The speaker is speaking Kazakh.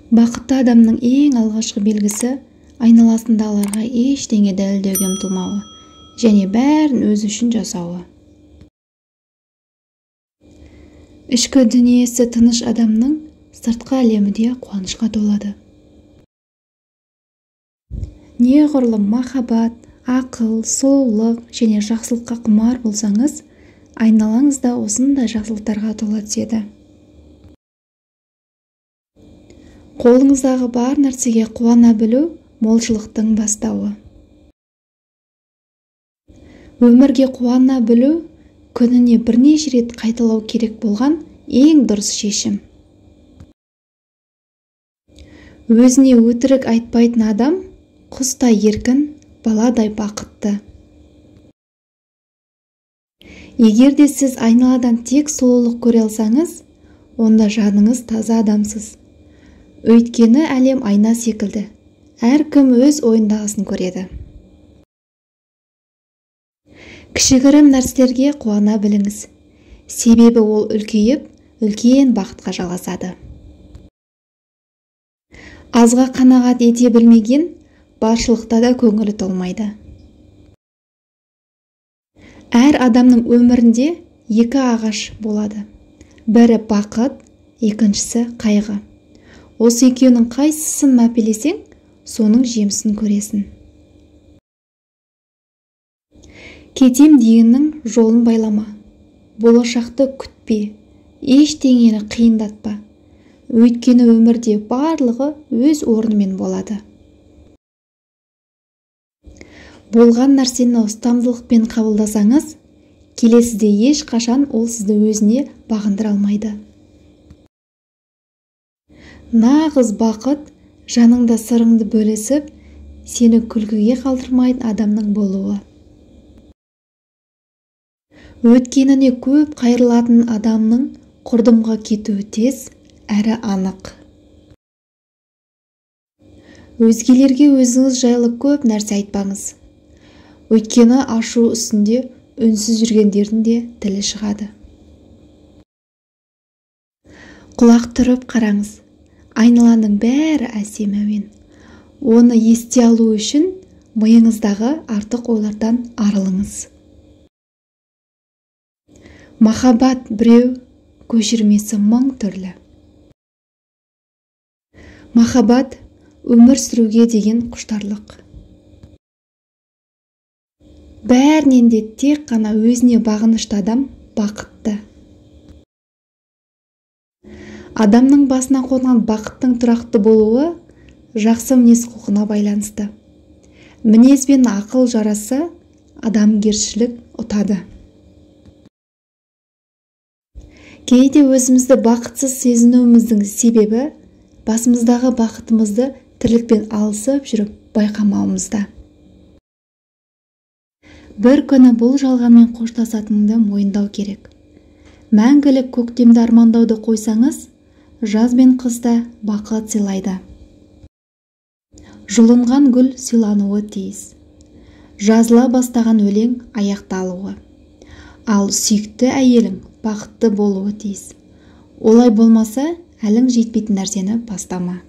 Бақытты адамның ең алғашқы белгісі айналасындағыларға ештеңе дәлелдеуге ұмтылмауы және бәрін өзі үшін жасауы. Ішкі дүниесі тыныш адамның сыртқы әлемі де қуанышқа толады. Неғұрлым махаббат, ақыл, сұлулық және жақсылыққа құмар болсаңыз, айналаңызда осындай жақсылықтарға тола түседі. Қолыңыздағы бар нәрсеге қуана білу молшылықтың бастауы. Өмірге қуана білу күніне бірнеше рет қайталау керек болған ең дұрыс шешім. Өзіне өтірік айтпайтын адам құстай еркін, баладай бақытты. Егер де сіз айналадан тек сұлулық көре алсаңыз, онда жаныңыз таза адамсыз. Өйткені әлем айна секілді. Әркім өз ойындағысын көреді. Кішігірім нәрселерге қуана біліңіз. Себебі ол үлкейіп, үлкен бақытқа жалғасады. Азға қанағат ете білмеген, баршылықта да көңілі толмайды. Әр адамның өмірінде екі ағаш болады. Бірі бақыт, екіншісі қайғы. Осы екеуінің қайсысын мәпелесең, соның жемісін көресің. Кетем дегеннің жолын байлама. Болашақты күтпе, ештеңені қиындатпа. Өйткені өмірде барлығы өз орнымен болады. Болған нәрсені ұстамдылықпен қабылдасаңыз, келесіде ешқашан ол сізді өзіне бағындыра алмайды. Нағыз бақыт жаныңда сырыңды бөлісіп, сені күлкіге қалдырмайтын адамның болуы. Өткеніне көп қайрылатын адамның құрдымға кетуі тез әрі анық. Өзгелерге өзіңіз жайлы көп нәрсе айтпаңыз. Өйткені ашу үстінде үнсіз жүргендердің де тілі шығады. Құлақ түріп қараңыз. Айналаның бәрі әсем әуен. Оны ести алу үшін миыңыздағы артық ойлардан арылыңыз. Махаббат біреу, көшірмесі мың түрлі. Махаббат өмір сүруге деген құштарлық. Бәрінен де тек қана өзіне бағынышты адам бақытты. Адамның басына қонған бақыттың тұрақты болуы жақсы мінез құлқына байланысты. Мінез бен ақыл жарасы адамгершілік ұтады. Кейде өзімізді бақытсыз сезінуіміздің себебі басымыздағы бақытымызды тірлікпен алысып жүріп байқамауымызда. Бір күні бұл жалғанмен қоштасатыныңды мойындау керек. Мәңгілік көктемді армандауды қойсаңыз, жаз бен қыста бақыт сыйлайды. Жұлынған гүл сыйлануы тиіс. Жазыла бастаған өлең аяқталуы. Ал сүйікті әйелің бақытты болуы тиіс. Олай болмаса, әлің жетпейтін нәрсені бастама.